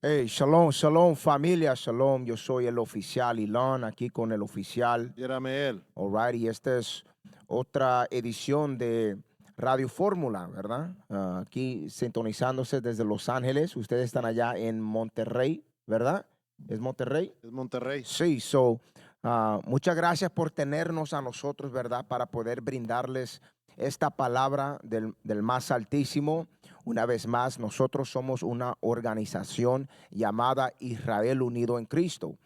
Hey, shalom, shalom familia, shalom. Yo soy el oficial Ilan, aquí con el oficial. Yerameel. Alright, y esta es otra edición de Radio Fórmula, ¿verdad? Aquí sintonizándose desde Los Ángeles. Ustedes están allá en Monterrey, ¿verdad? ¿Es Monterrey? Es Monterrey. Sí, muchas gracias por tenernos a nosotros, ¿verdad? Para poder brindarles esta palabra del más altísimo. Una vez más, nosotros somos una organización llamada Israel Unido en Cristo.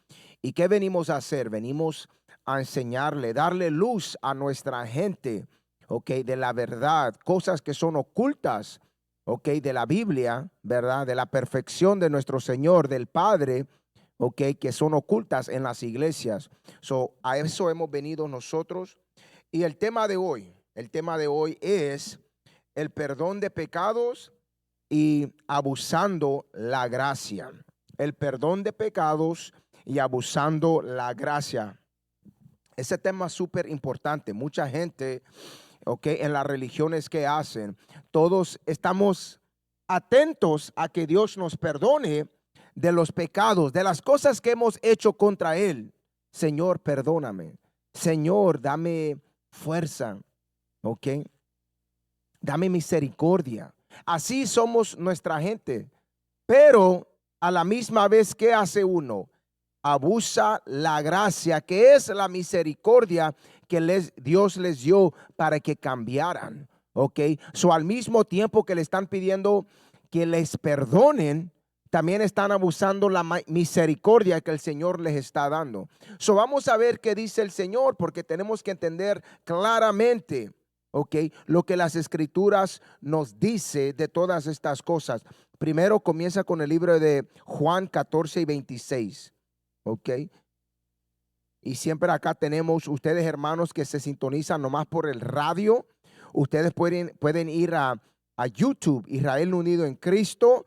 ¿Y qué venimos a hacer? Venimos a enseñarle, darle luz a nuestra gente, ¿ok? De la verdad, cosas que son ocultas, ¿ok? De la Biblia, ¿verdad? De la perfección de nuestro Señor, del Padre, ¿ok? Que son ocultas en las iglesias. A eso hemos venido nosotros. Y el tema de hoy es el perdón de pecados y abusando la gracia. El perdón de pecados y abusando la gracia. Ese tema es súper importante. Mucha gente, ok, en las religiones que hacen, todos estamos atentos a que Dios nos perdone de los pecados, de las cosas que hemos hecho contra Él. Señor, perdóname. Señor, dame fuerza, ok. Dame misericordia. Así somos nuestra gente. Pero a la misma vez, ¿qué hace uno? Abusa la gracia, que es la misericordia que Dios les dio para que cambiaran. Ok. Al mismo tiempo que le están pidiendo que les perdonen, también están abusando la misericordia que el Señor les está dando. Vamos a ver qué dice el Señor, porque tenemos que entender claramente, ok, lo que las escrituras nos dice de todas estas cosas. Primero comienza con el libro de Juan 14 y 26. Ok. Y siempre acá tenemos ustedes, hermanos, que se sintonizan nomás por el radio. Ustedes pueden ir a YouTube, Israel Unido en Cristo,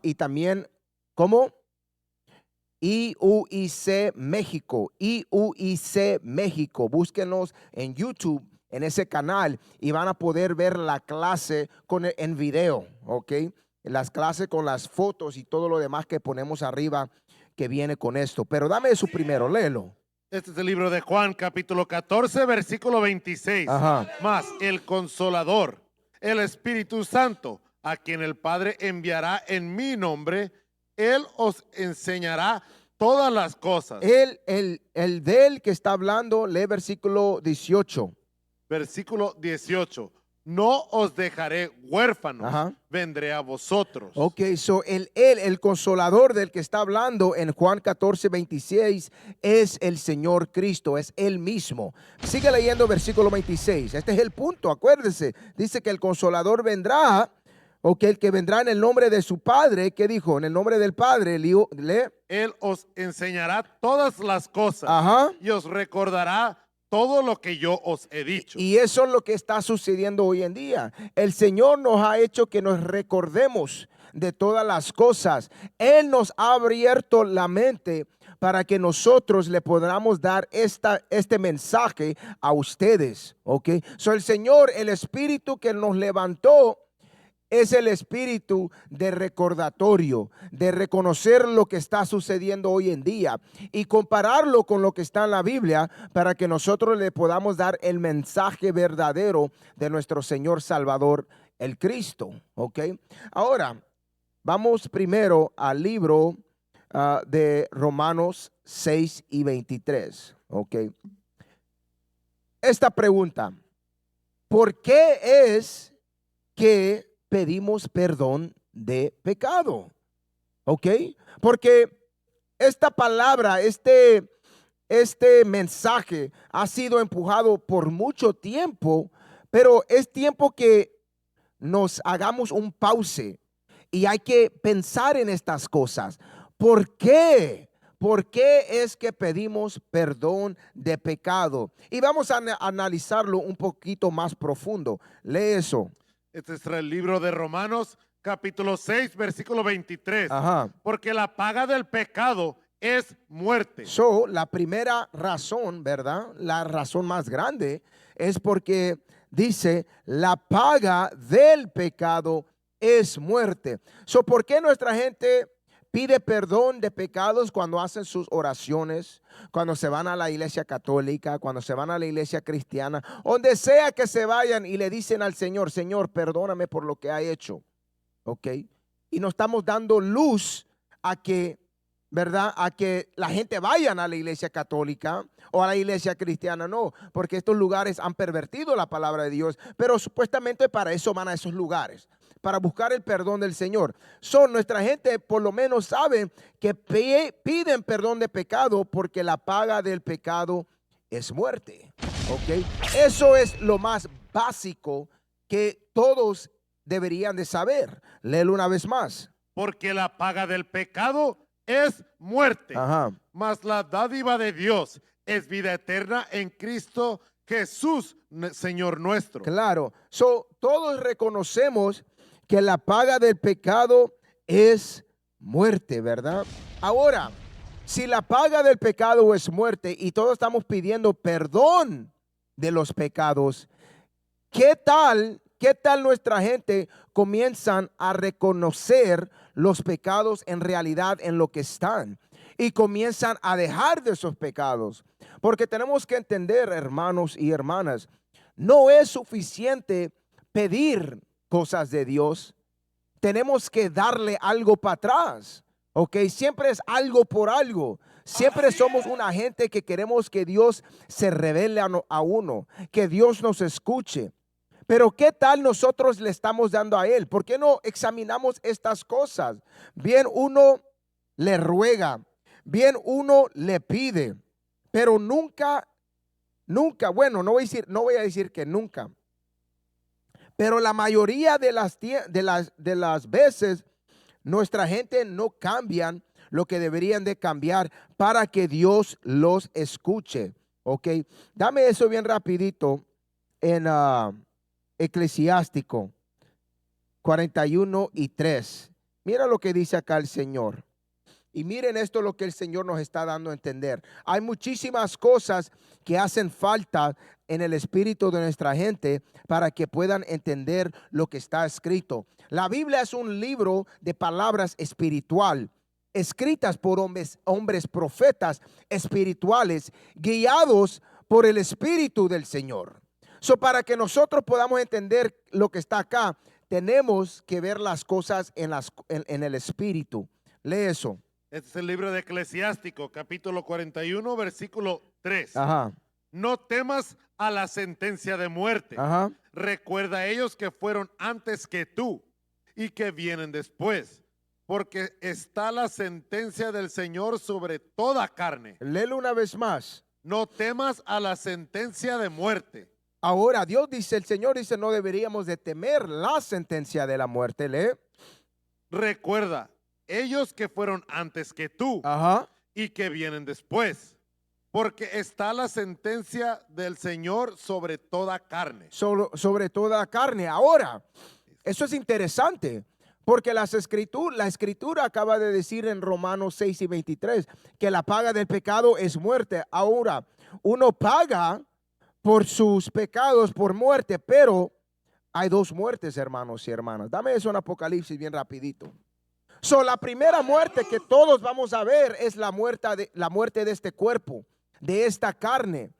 y también, ¿cómo? IUIC México, IUIC México. Búsquenos en YouTube, en ese canal, y van a poder ver la clase en video, ¿ok? Las clases con las fotos y todo lo demás que ponemos arriba que viene con esto. Pero dame eso primero, léelo. Este es el libro de Juan, capítulo 14, versículo 26. Ajá. Mas el Consolador, el Espíritu Santo, a quien el Padre enviará en mi nombre, Él os enseñará todas las cosas. El del que está hablando, lee versículo 18. Versículo 18. No os dejaré huérfanos, Ajá. vendré a vosotros. Ok, el consolador del que está hablando en Juan 14, 26 es el Señor Cristo, es Él mismo. Sigue leyendo versículo 26. Este es el punto, acuérdese. Dice que el consolador vendrá, ok, el que vendrá en el nombre de su Padre. ¿Qué dijo? En el nombre del Padre. Lee. Él os enseñará todas las cosas. Ajá. Y os recordará todo lo que yo os he dicho. Y eso es lo que está sucediendo hoy en día. El Señor nos ha hecho que nos recordemos de todas las cosas. Él nos ha abierto la mente para que nosotros le podamos dar este mensaje a ustedes. ¿Ok? El Señor, el Espíritu que nos levantó, es el espíritu de recordatorio, de reconocer lo que está sucediendo hoy en día y compararlo con lo que está en la Biblia para que nosotros le podamos dar el mensaje verdadero de nuestro Señor Salvador, el Cristo. ¿Ok? Ahora, vamos primero al libro de Romanos 6 y 23. ¿Ok? Esta pregunta: ¿por qué es que pedimos perdón de pecado? ¿Ok? Porque esta palabra, este mensaje ha sido empujado por mucho tiempo, pero es tiempo que nos hagamos un pause y hay que pensar en estas cosas. ¿Por qué? ¿Por qué es que pedimos perdón de pecado? Y vamos a analizarlo un poquito más profundo. Lee eso. Este es el libro de Romanos, capítulo 6, versículo 23. Ajá. Porque la paga del pecado es muerte. La primera razón, ¿verdad? La razón más grande es porque dice, la paga del pecado es muerte. ¿Por qué nuestra gente pide perdón de pecados cuando hacen sus oraciones, cuando se van a la iglesia católica, cuando se van a la iglesia cristiana, donde sea que se vayan y le dicen al Señor, Señor, perdóname por lo que he hecho. ¿Ok? Y no estamos dando luz a que, ¿verdad? A que la gente vayan a la iglesia católica o a la iglesia cristiana, no, porque estos lugares han pervertido la palabra de Dios, pero supuestamente para eso van a esos lugares, para buscar el perdón del Señor. Nuestra gente por lo menos sabe que piden perdón de pecado porque la paga del pecado es muerte. ¿Ok? Eso es lo más básico que todos deberían de saber. Léelo una vez más. Porque la paga del pecado es muerte. Ajá. Mas la dádiva de Dios es vida eterna en Cristo Jesús, Señor nuestro. Claro. Todos reconocemos que la paga del pecado es muerte, ¿verdad? Ahora, si la paga del pecado es muerte y todos estamos pidiendo perdón de los pecados, ¿qué tal nuestra gente comienzan a reconocer los pecados en realidad en lo que están y comienzan a dejar de esos pecados? Porque tenemos que entender, hermanos y hermanas, no es suficiente pedir cosas de Dios. Tenemos que darle algo para atrás. Ok, siempre es algo por algo. Siempre somos una gente que queremos que Dios se revele a uno, que Dios nos escuche. Pero ¿qué tal nosotros le estamos dando a Él? ¿Por qué no examinamos estas cosas? Bien, uno le ruega, bien, uno le pide, pero nunca, bueno, no voy a decir que nunca, pero la mayoría de las veces nuestra gente no cambian lo que deberían de cambiar para que Dios los escuche. Ok, dame eso bien rapidito en Eclesiástico 41:3. Mira lo que dice acá el Señor. Y miren esto lo que el Señor nos está dando a entender. Hay muchísimas cosas que hacen falta en el espíritu de nuestra gente para que puedan entender lo que está escrito. La Biblia es un libro de palabras espiritual, escritas por hombres profetas espirituales, guiados por el Espíritu del Señor. Para que nosotros podamos entender lo que está acá, tenemos que ver las cosas en el Espíritu. Lee eso. Este es el libro de Eclesiástico, capítulo 41, versículo 3. Ajá. No temas a la sentencia de muerte. Ajá. Recuerda a ellos que fueron antes que tú y que vienen después, porque está la sentencia del Señor sobre toda carne. Léelo una vez más. No temas a la sentencia de muerte. Ahora Dios dice, el Señor dice, no deberíamos de temer la sentencia de la muerte. Lee. Recuerda, ellos que fueron antes que tú Ajá. y que vienen después, porque está la sentencia del Señor sobre toda carne. Sobre toda carne. Ahora, eso es interesante, porque la escritura acaba de decir en Romanos 6:23 que la paga del pecado es muerte. Ahora, uno paga por sus pecados por muerte, pero hay dos muertes, hermanos y hermanas. Dame eso en Apocalipsis bien rapidito. La primera muerte que todos vamos a ver es la muerte de este cuerpo, de esta carne.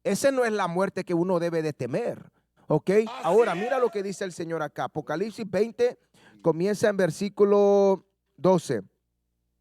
Esa no es la muerte que uno debe de temer. Ok, ahora mira lo que dice el Señor acá. Apocalipsis 20 comienza en versículo 12.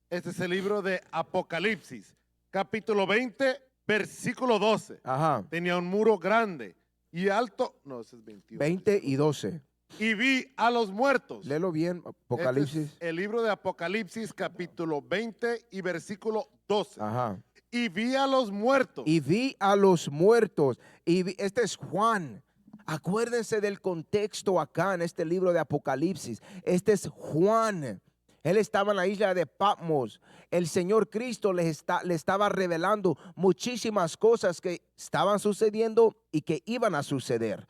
Este es el libro de Apocalipsis, capítulo 20, versículo 12. Ajá. Tenía un muro grande y alto. No, ese es 21. 20 y 12. Y vi a los muertos. Léelo bien, Apocalipsis. Este es el libro de Apocalipsis, capítulo 20 y versículo 12. Ajá. Y vi a los muertos. Y vi a los muertos. Este es Juan. Acuérdense del contexto acá en este libro de Apocalipsis. Este es Juan. Él estaba en la isla de Patmos. El Señor Cristo le estaba revelando muchísimas cosas que estaban sucediendo y que iban a suceder.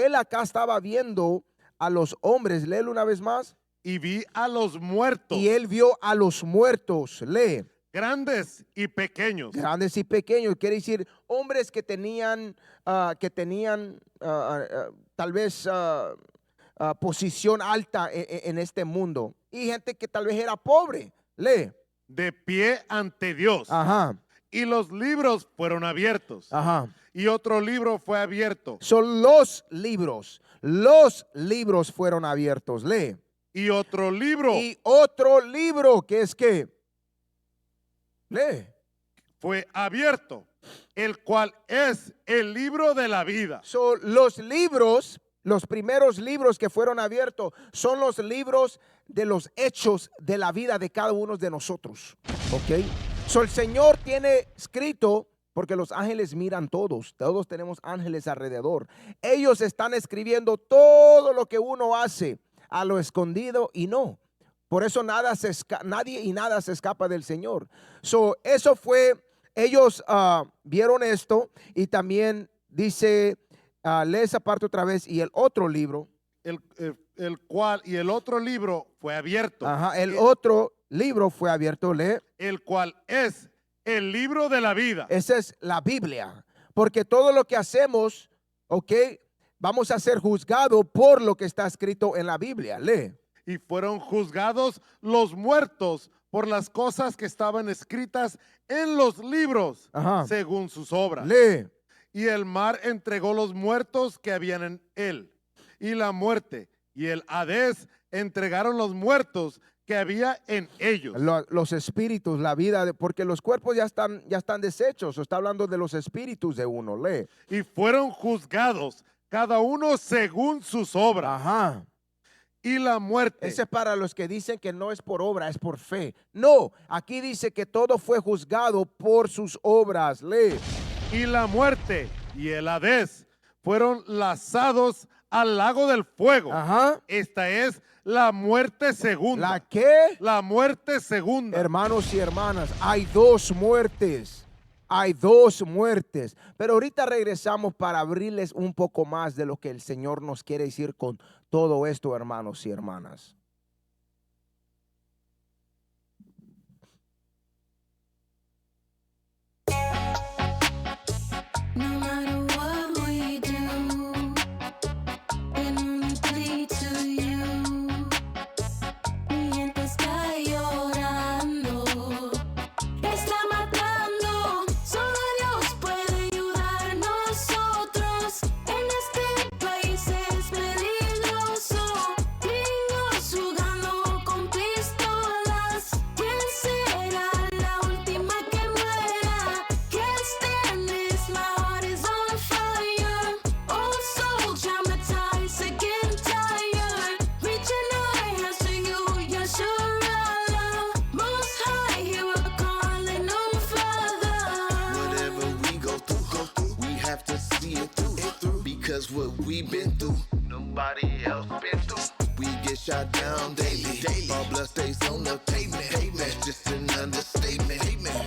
Él acá estaba viendo a los hombres. Léelo una vez más. Y vi a los muertos. Y él vio a los muertos. Lee. Grandes y pequeños. Grandes y pequeños. Quiere decir hombres que tenían tal vez posición alta en este mundo. Y gente que tal vez era pobre. Lee. de pie ante Dios. Ajá. Y los libros fueron abiertos. Ajá. Y otro libro fue abierto. Son los libros fueron abiertos. Lee. Y otro libro Y otro libro que es que lee. fue abierto, el cual es el libro de la vida. So, los libros, los primeros libros que fueron abiertos son los libros de los hechos de la vida de cada uno de nosotros. Ok. So, el Señor tiene escrito, porque los ángeles miran todos tenemos ángeles alrededor. Ellos están escribiendo todo lo que uno hace a lo escondido y no. Por eso nadie y nada se escapa del Señor. So, eso fue, ellos vieron esto y también dice, lee esa parte otra vez, y el otro libro. El cual y el otro libro fue abierto. Ajá, el otro libro fue abierto, lee. El cual es el libro de la vida. Esa es la Biblia. Porque todo lo que hacemos, ok, vamos a ser juzgados por lo que está escrito en la Biblia. Lee. Y fueron juzgados los muertos por las cosas que estaban escritas en los libros, Ajá. según sus obras. Lee. Y el mar entregó los muertos que habían en él. Y la muerte y el Hades entregaron los muertos que había en ellos. Los espíritus, la vida, porque los cuerpos ya están deshechos. Está hablando de los espíritus de uno. Lee. Y fueron juzgados cada uno según sus obras. Ajá. Y la muerte. Ese es para los que dicen que no es por obra, es por fe. No, aquí dice que todo fue juzgado por sus obras. Lee. Y la muerte y el Hades fueron lanzados al lago del fuego. Ajá. Esta es la muerte segunda. ¿La qué? La muerte segunda. Hermanos y hermanas, hay dos muertes. Hay dos muertes. Pero ahorita regresamos para abrirles un poco más de lo que el Señor nos quiere decir con todo esto, hermanos y hermanas. No matter what we do, it only lead to you. Mi gente está llorando, está matando. Solo Dios puede ayudar a nosotros. En este país es peligroso. Gringos jugando con pistolas. ¿Quién será la última que muera? Can't stand this, my heart is on fire. Oh, so traumatized, sick and tired. Reaching our hands to you, Yeshua. Most high, hear we're calling no further. Whatever we go through, we have to see it through. Because what we've been through, nobody else been through. We get shot down daily. Our blood stays on the pavement. That's just an understatement.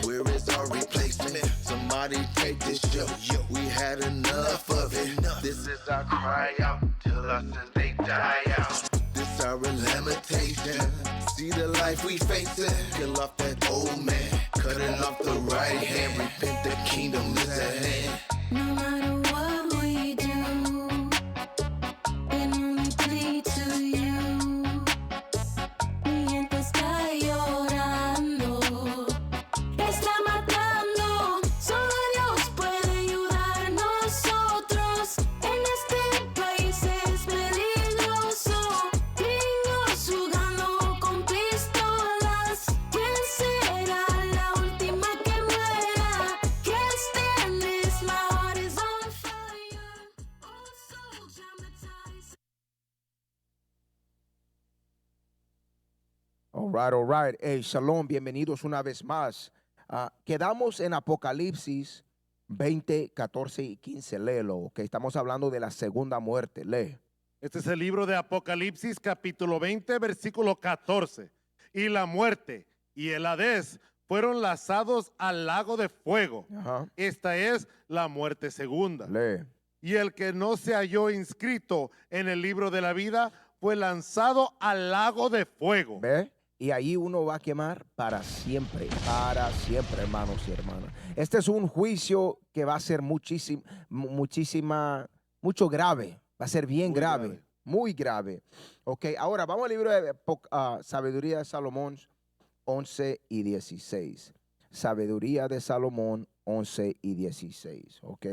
Where is our replacement? Somebody take this shit. We had enough of it. This is our cry out till our sins they die out. This our lamentation. See the life we facing. Kill off that old man. Cutting off the right hand. Repent, the kingdom is at hand. No matter what we do, it only lead to you. Mi gente está llorando, está matando. Solo Dios puede ayudar a nosotros. En este país es peligroso. Gringos jugando con pistolas. ¿Quién será la última que muera? Can't stand this, my heart is on fire. Oh, so traumatized. All right. Hey, shalom, bienvenidos una vez más. Quedamos en Apocalipsis 20, 14 y 15. Léelo, que estamos hablando de la segunda muerte. Lee. Este es el libro de Apocalipsis, capítulo 20, versículo 14. Y la muerte y el Hades fueron lanzados al lago de fuego. Ajá. Esta es la muerte segunda. Lee. Y el que no se halló inscrito en el libro de la vida fue lanzado al lago de fuego. ¿Ve? Y ahí uno va a quemar para siempre, hermanos y hermanas. Este es un juicio que va a ser mucho grave. Va a ser bien Muy grave, grave. muy grave. Ok, ahora vamos al libro de Sabiduría de Salomón, 11 y 16. Sabiduría de Salomón 11 y 16. ¿Ok?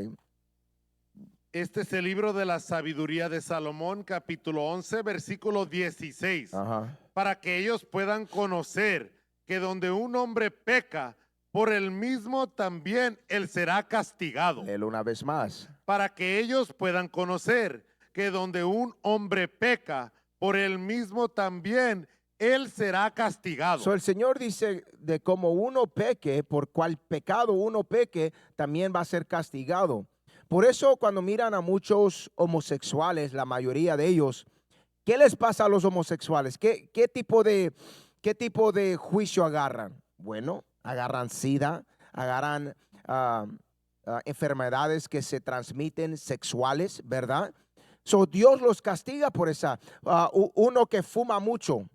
Este es el libro de la sabiduría de Salomón, capítulo 11, versículo 16. Ajá. Para que ellos puedan conocer que donde un hombre peca, por el mismo también él será castigado. Léelo una vez más. Para que ellos puedan conocer que donde un hombre peca, por el mismo también él será castigado. So, el Señor dice de como uno peque, por cual pecado uno peque, también va a ser castigado. Por eso cuando miran a muchos homosexuales, la mayoría de ellos, ¿qué les pasa a los homosexuales? ¿Qué tipo de juicio agarran? Bueno, agarran SIDA, agarran enfermedades que se transmiten sexuales, ¿verdad? So, Dios los castiga por esa. Uno que fuma mucho,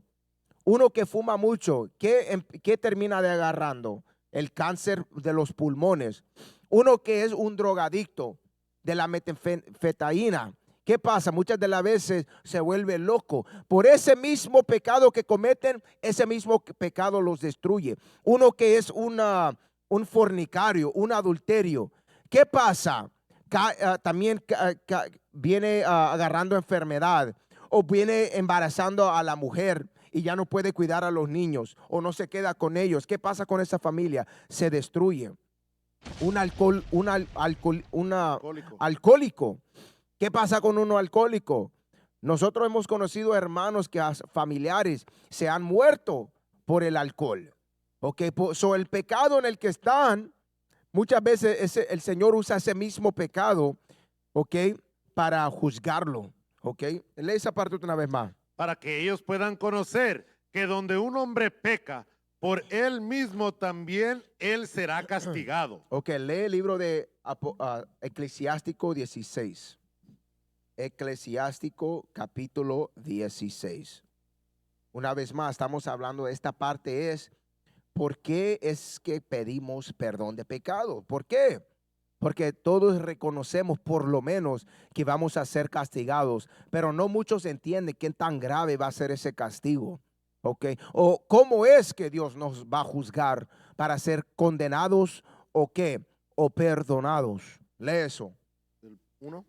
¿qué termina de agarrando? El cáncer de los pulmones. Uno que es un drogadicto de la metanfetamina. ¿Qué pasa? Muchas de las veces se vuelve loco. Por ese mismo pecado que cometen, ese mismo pecado los destruye. Uno que es un fornicario, un adulterio. ¿Qué pasa? También viene agarrando enfermedad o viene embarazando a la mujer y ya no puede cuidar a los niños o no se queda con ellos. ¿Qué pasa con esa familia? Se destruye. Un alcohólico. ¿Qué pasa con uno alcohólico? Nosotros hemos conocido hermanos familiares se han muerto por el alcohol. Okay, so el pecado en el que están, muchas veces el Señor usa ese mismo pecado, okay, para juzgarlo. Okay, lee esa parte una vez más. Para que ellos puedan conocer que donde un hombre peca, por él mismo también él será castigado. Ok, lee el libro de Eclesiástico 16. Eclesiástico capítulo 16. Una vez más, estamos hablando de esta parte es, ¿por qué es que pedimos perdón de pecado? ¿Por qué? Porque todos reconocemos por lo menos que vamos a ser castigados, pero no muchos entienden qué tan grave va a ser ese castigo. Okay. O cómo es que Dios nos va a juzgar para ser condenados o qué, o perdonados. Lee eso. ¿Uno?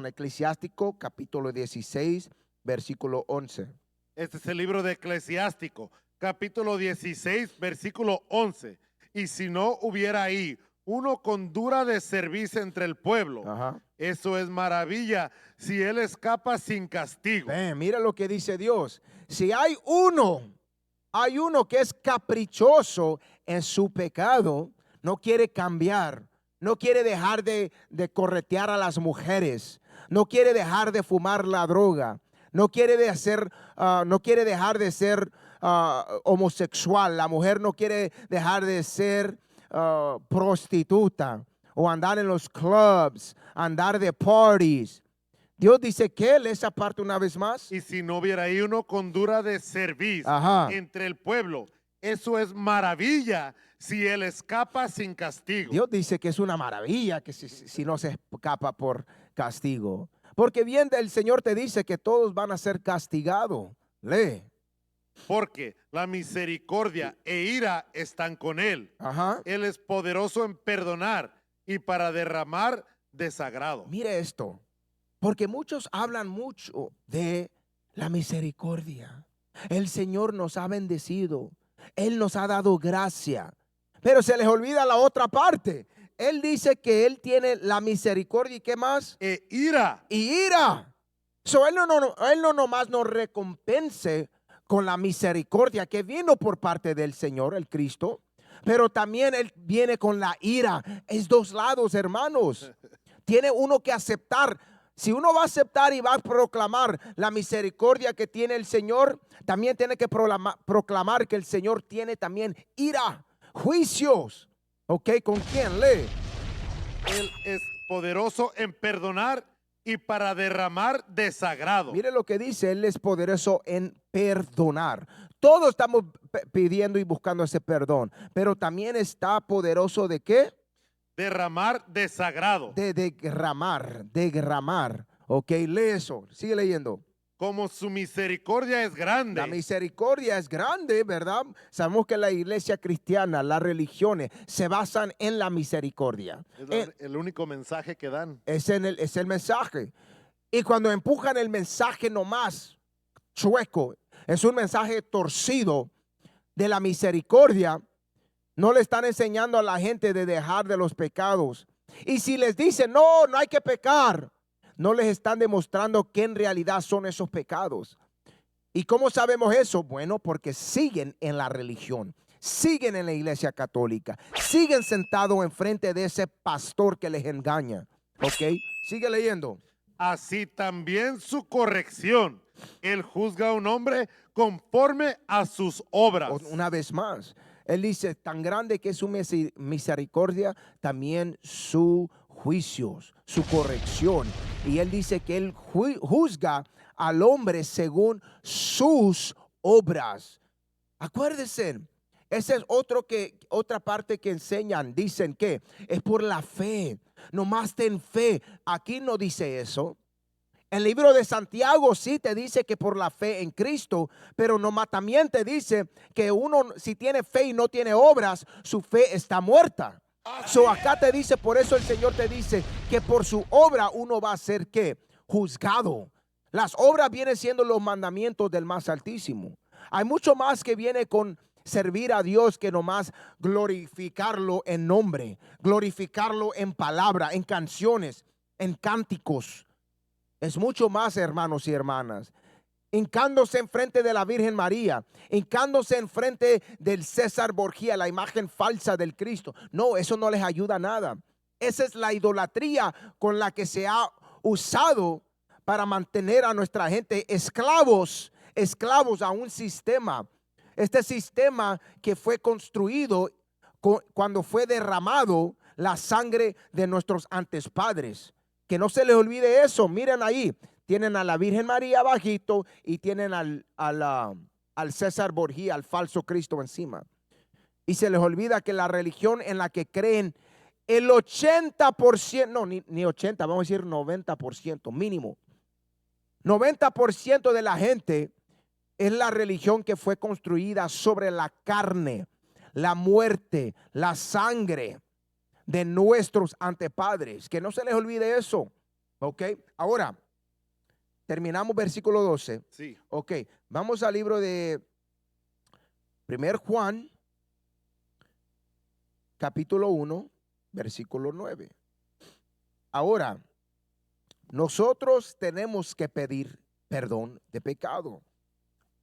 Eclesiástico capítulo 16, versículo 11. Este es el libro de Eclesiástico, capítulo 16, versículo 11. Y si no hubiera ahí uno con dura de servicio entre el pueblo, Ajá. eso es maravilla si él escapa sin castigo. Mira lo que dice Dios. Si hay uno que es caprichoso en su pecado, no quiere cambiar, no quiere dejar de corretear a las mujeres, no quiere dejar de fumar la droga, no quiere dejar de ser homosexual, la mujer no quiere dejar de ser prostituta o andar en los clubs, andar de parties. Dios dice que él, esa parte una vez más. Y si no hubiera ahí uno con dura de servicio Ajá. entre el pueblo, eso es maravilla si él escapa sin castigo. Dios dice que es una maravilla que si no se escapa por castigo. Porque bien el Señor te dice que todos van a ser castigados. Lee. Porque la misericordia e ira están con él. Ajá. Él es poderoso en perdonar y para derramar desagrado. Mire esto. Porque muchos hablan mucho de la misericordia. El Señor nos ha bendecido. Él nos ha dado gracia. Pero se les olvida la otra parte. Él dice que Él tiene la misericordia y ¿qué más? E ira. Y ira. So, él no nomás nos recompense con la misericordia que vino por parte del Señor, el Cristo, pero también Él viene con la ira. Es dos lados, hermanos. Tiene uno que aceptar. Si uno va a aceptar y va a proclamar la misericordia que tiene el Señor, también tiene que proclamar que el Señor tiene también ira, juicios. ¿Ok? ¿Con quién? Lee. Él es poderoso en perdonar y para derramar desagrado. Mire lo que dice, Él es poderoso en perdonar. Todos estamos pidiendo y buscando ese perdón, pero también está poderoso ¿de qué? Derramar desagrado. De derramar. Ok, lee eso, sigue leyendo. como su misericordia es grande. La misericordia es grande, ¿verdad? Sabemos que la iglesia cristiana, las religiones, se basan en la misericordia. Es el único mensaje que dan. Es el mensaje. Y cuando empujan el mensaje nomás chueco, es un mensaje torcido de la misericordia, no le están enseñando a la gente de dejar de los pecados. Y si les dicen, no, no hay que pecar, no les están demostrando que en realidad son esos pecados. ¿Y cómo sabemos eso? Bueno, porque siguen en la religión, siguen en la iglesia católica, siguen sentados enfrente de ese pastor que les engaña. ¿Ok? Sigue leyendo. Así también su corrección. Él juzga a un hombre conforme a sus obras. Una vez más, él dice, tan grande que es su misericordia, también su juicios, su corrección. Y él dice que él juzga al hombre según sus obras. Acuérdense, esa es otra parte que enseñan. Dicen que es por la fe. Nomás ten fe. Aquí no dice eso. El libro de Santiago sí te dice que por la fe en Cristo, pero nomás también te dice que uno si tiene fe y no tiene obras, su fe está muerta. So acá te dice, por eso el Señor te dice que por su obra uno va a ser ¿qué? Juzgado. Las obras vienen siendo los mandamientos del más altísimo. Hay mucho más que viene con servir a Dios que nomás glorificarlo en nombre, glorificarlo en palabra, en canciones, en cánticos. Es mucho más, hermanos y hermanas. Hincándose enfrente de la Virgen María, hincándose enfrente del César Borgia, la imagen falsa del Cristo. No, eso no les ayuda a nada. Esa es la idolatría con la que se ha usado para mantener a nuestra gente esclavos a un sistema. Este sistema que fue construido cuando fue derramado la sangre de nuestros antepadres. Que no se les olvide eso. Miren ahí, tienen a la Virgen María abajito y tienen al César Borgia, al falso Cristo encima. Y se les olvida que la religión en la que creen el 80%, no, ni 80, vamos a decir 90% mínimo. 90% de la gente es la religión que fue construida sobre la carne, la muerte, la sangre de nuestros antepadres. Que no se les olvide eso. Ok, ahora terminamos versículo 12. Sí. Ok, vamos al libro de 1 Juan, capítulo 1, versículo 9. Ahora, nosotros tenemos que pedir perdón de pecado.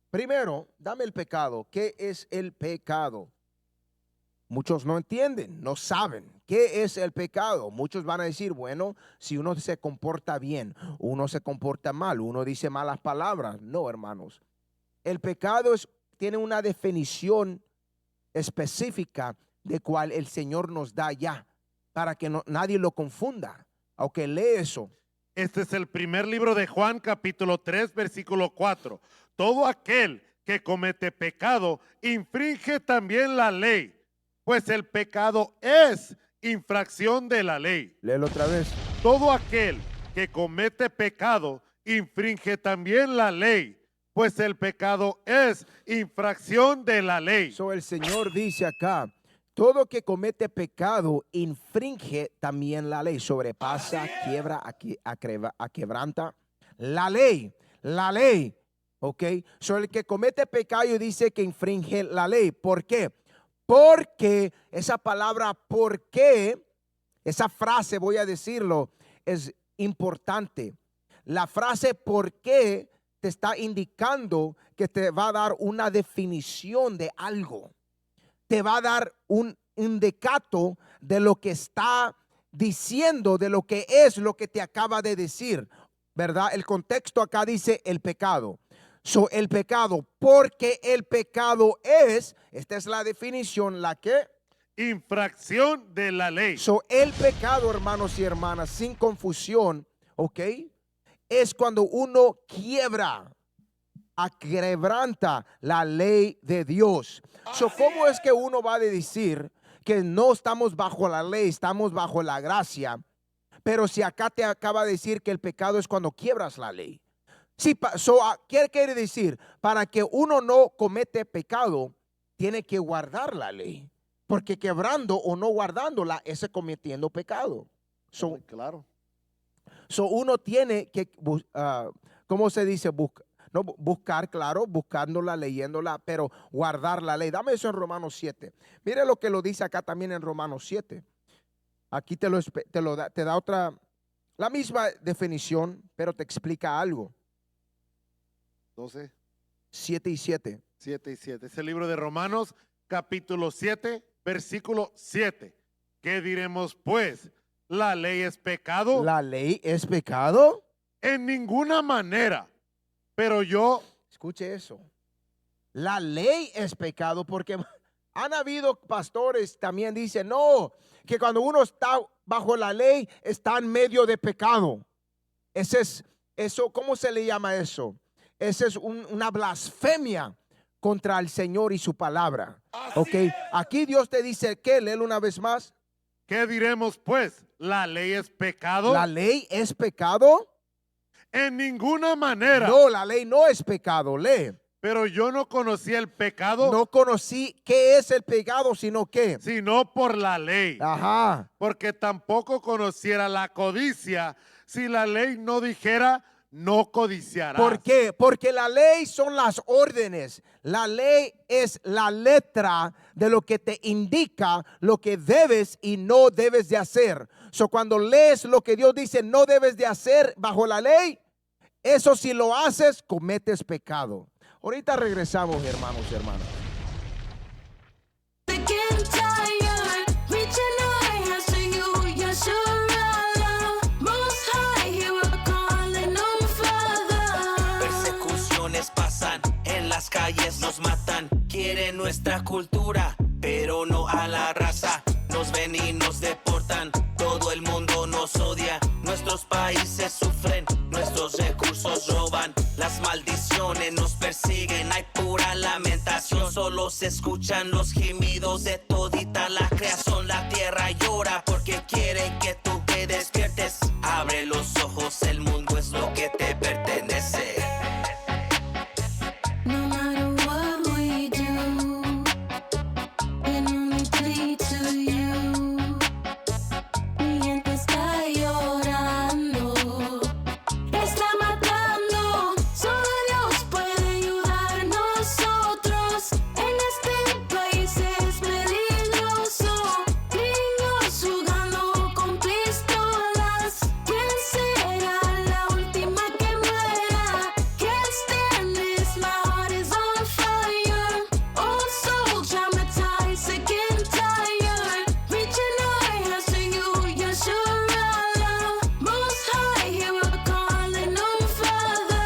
Primero, dame el pecado. ¿Qué es el pecado? Muchos no entienden, no saben qué es el pecado. Muchos van a decir, bueno, si uno se comporta bien, uno se comporta mal, uno dice malas palabras. No, hermanos. El pecado tiene una definición específica de cual el Señor nos da ya, para que nadie lo confunda. Aunque lee eso. Este es el primer libro de Juan, capítulo 3, versículo 4. Todo aquel que comete pecado infringe también la ley, pues el pecado es infracción de la ley. Léelo otra vez. Todo aquel que comete pecado infringe también la ley, pues el pecado es infracción de la ley. So el Señor dice acá, todo que comete pecado infringe también la ley, sobrepasa, quiebra, quebranta la ley, ok. So el que comete pecado dice que infringe la ley. ¿Por qué? Porque esa palabra ¿por qué? Esa frase, voy a decirlo, es importante. La frase ¿por qué? Te está indicando que te va a dar una definición de algo. Te va a dar un indicato de lo que está diciendo, de lo que es lo que te acaba de decir, ¿verdad? El contexto acá dice el pecado. So, el pecado, porque el pecado es, esta es la definición, la que infracción de la ley. So, el pecado, hermanos y hermanas, sin confusión, ¿ok? Es cuando uno quebranta la ley de Dios. So, ¿cómo es que uno va a decir que no estamos bajo la ley, estamos bajo la gracia? Pero si acá te acaba de decir que el pecado es cuando quiebras la ley. Sí, ¿qué quiere decir? Para que uno no comete pecado, tiene que guardar la ley. Porque quebrando o no guardándola, es cometiendo pecado. So, Claro. uno tiene que, ¿cómo se dice? No, buscar, claro, buscándola, leyéndola, pero guardar la ley. Dame eso en Romanos 7. Mire lo que lo dice acá también en Romanos 7. Aquí te da otra, la misma definición, pero te explica algo. 12, 7 y 7. 7 y 7. Es el libro de Romanos, capítulo 7, versículo 7. ¿Qué diremos pues? ¿La ley es pecado? ¿La ley es pecado? En ninguna manera. Pero yo, Escuche eso. La ley es pecado porque han habido pastores también dicen, no, que cuando uno está bajo la ley está en medio de pecado. Eso, ¿cómo se le llama eso? Esa es una blasfemia contra el Señor y su palabra. Ok, aquí Dios te dice que, léelo una vez más. ¿qué diremos pues? ¿La ley es pecado? ¿La ley es pecado? En ninguna manera. No, la ley no es pecado, lee. Pero yo no conocí el pecado, No conocí qué es el pecado, sino que. sino por la ley. Ajá. Porque tampoco conociera la codicia si la ley no dijera, no codiciarás. ¿Por qué? Porque la ley son las órdenes. La ley es la letra de lo que te indica lo que debes y no debes de hacer. So, cuando lees lo que Dios dice no debes de hacer bajo la ley, eso si lo haces, cometes pecado. Ahorita regresamos, hermanos y hermanas. Sick and tired, reaching our hands to you. You're sure Allah, Most High, you are calling on Father. Persecuciones pasan, en las calles nos matan. Quieren nuestra cultura, pero no a la raza. Nos ven y nos deportan, todo el mundo nos odia. Nuestros países sufren, nuestros recursos roban. Las maldiciones nos persiguen, hay pura lamentación. Solo se escuchan los gemidos de todita la creación. La tierra llora porque quiere que tú te despiertes. Abre los ojos, el mundo es lo que te pertenece. No matter what we do, can only plead to you. Mi gente está llorando, está matando. Solo Dios puede ayudar. Nosotros en este país es peligroso. Niños jugando con pistolas. ¿Quién será la última que muera? Can't stand this, my heart is on fire. Oh, so traumatized, sick and tired. Reaching our hands to you, Yeshua Allah. Most High, you are calling on Father.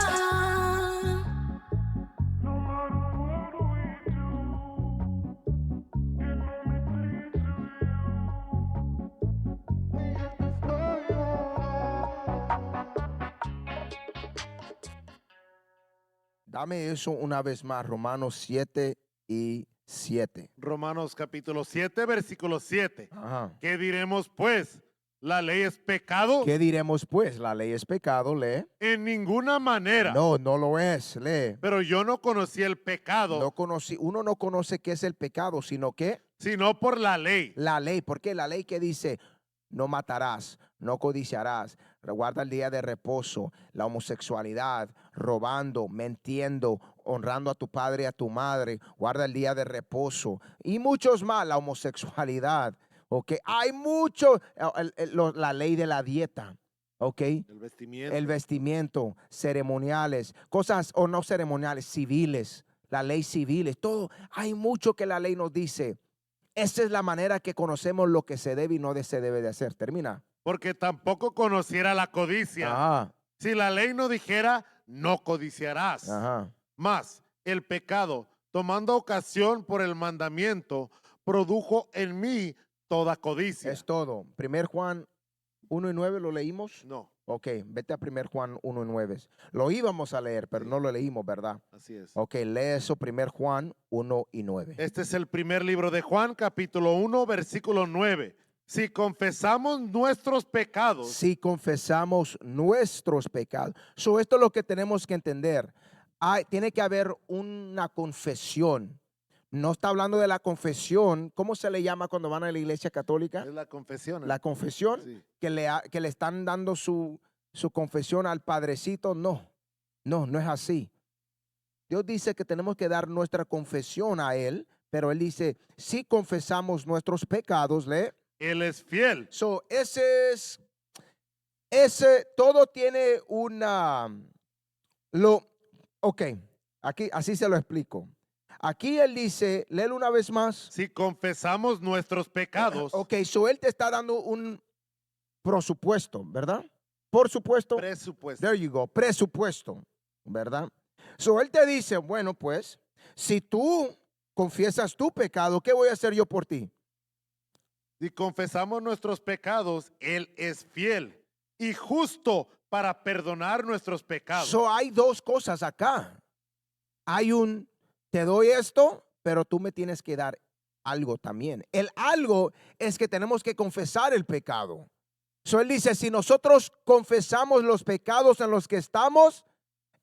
Dame eso una vez más, Romanos 7 y 7. Romanos capítulo 7, versículo 7. Ajá. ¿Qué diremos pues? ¿La ley es pecado? ¿Qué diremos pues? La ley es pecado, lee. En ninguna manera. No, no lo es, lee. Pero yo no conocí el pecado, Uno no conoce qué es el pecado, sino que sino por la ley. la ley. ¿Por qué? La ley que dice, no matarás, no codiciarás, guarda el día de reposo, la homosexualidad, robando, mintiendo, honrando a tu padre y a tu madre, guarda el día de reposo y muchos más, la homosexualidad, ¿ok? Hay mucho, la ley de la dieta, ¿ok? El vestimiento. El vestimiento, ceremoniales, cosas o no ceremoniales, civiles, la ley civiles, todo. Hay mucho que la ley nos dice. Esa es la manera que conocemos lo que se debe y no se debe de hacer. Termina. Porque tampoco conociera la codicia. Ajá, Si la ley no dijera, no codiciarás. ajá. Mas el pecado, tomando ocasión por el mandamiento, produjo en mí toda codicia. Es todo. 1 Juan 1 y 9 lo leímos. No, Ok, vete a 1 Juan 1 y 9. Lo íbamos a leer, pero no lo leímos, ¿verdad? así es. Ok, lee eso, 1 Juan 1 y 9. Este es el primer libro de Juan, capítulo 1, versículo 9. Si confesamos nuestros pecados, si confesamos nuestros pecados. So, esto es lo que tenemos que entender. Tiene que haber una confesión. No está hablando de la confesión. ¿Cómo se le llama cuando van a la iglesia católica? es la confesión. La confesión, Sí. que le están dando su confesión al Padrecito. No es así. Dios dice que tenemos que dar nuestra confesión a Él, pero Él dice, si confesamos nuestros pecados, Él es fiel. So, todo tiene ok, aquí así se lo explico. Aquí Él dice, léelo una vez más. Si confesamos nuestros pecados, Ok, so Él te está dando un presupuesto, ¿verdad? Por supuesto. presupuesto. There you go, presupuesto, ¿verdad? So Él te dice, bueno, pues, si tú confiesas tu pecado, ¿qué voy a hacer yo por ti? Si confesamos nuestros pecados, Él es fiel y justo para perdonar nuestros pecados. So hay dos cosas acá. Te doy esto, pero tú me tienes que dar algo también. El algo es que tenemos que confesar el pecado. So Él dice, si nosotros confesamos los pecados en los que estamos,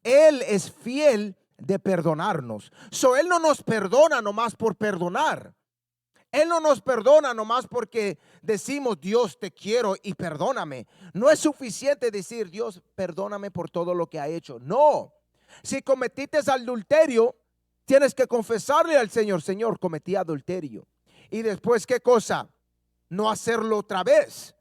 Él es fiel de perdonarnos. So Él no nos perdona nomás por perdonar. Él no nos perdona nomás porque decimos, Dios, te quiero y perdóname. No es suficiente decir, Dios, perdóname por todo lo que ha hecho. No. Si cometiste adulterio, tienes que confesarle al Señor, Señor, cometí adulterio. Y después, ¿qué cosa? No hacerlo otra vez.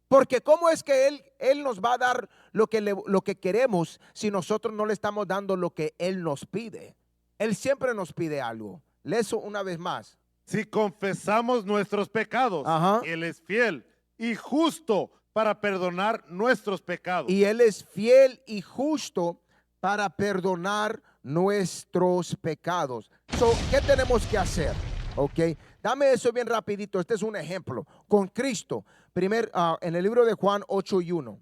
Porque ¿cómo es que Él nos va a dar lo que queremos si nosotros no le estamos dando lo que Él nos pide? Él siempre nos pide algo. Lee eso una vez más. Si confesamos nuestros pecados, Ajá. Él es fiel y justo para perdonar nuestros pecados. Y Él es fiel y justo para perdonar nuestros pecados. So, ¿qué tenemos que hacer? Ok, dame eso bien rapidito. Este es un ejemplo. Con Cristo, en el libro de Juan 8:1.